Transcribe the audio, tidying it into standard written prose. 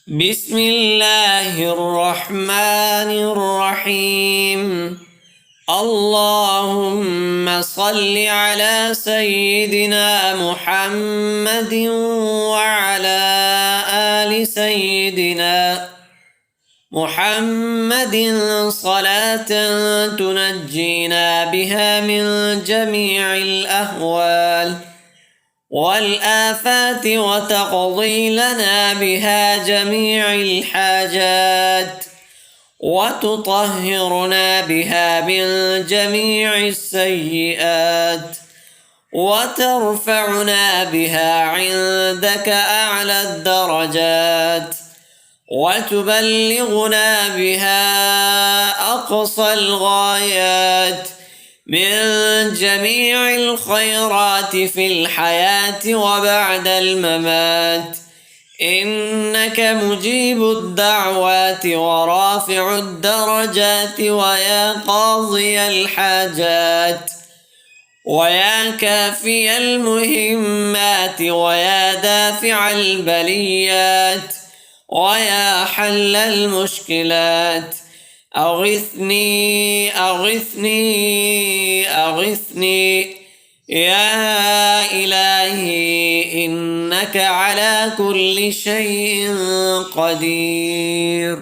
بسم الله الرحمن الرحيم. اللهم صل على سيدنا محمد وعلى آل سيدنا محمد صلاة تنجينا بها من جميع الأهوال والآفات وتقضي لنا بها جميع الحاجات وتطهرنا بها من جميع السيئات وترفعنا بها عندك أعلى الدرجات وتبلغنا بها أقصى الغايات من جميع الخيرات في الحياة وبعد الممات، إنك مجيب الدعوات ورافع الدرجات ويا قاضي الحاجات ويا كافي المهمات ويا دافع البليات ويا حل المشكلات. أغثني أغثني أغثني يا إلهي، إنك على كل شيء قدير.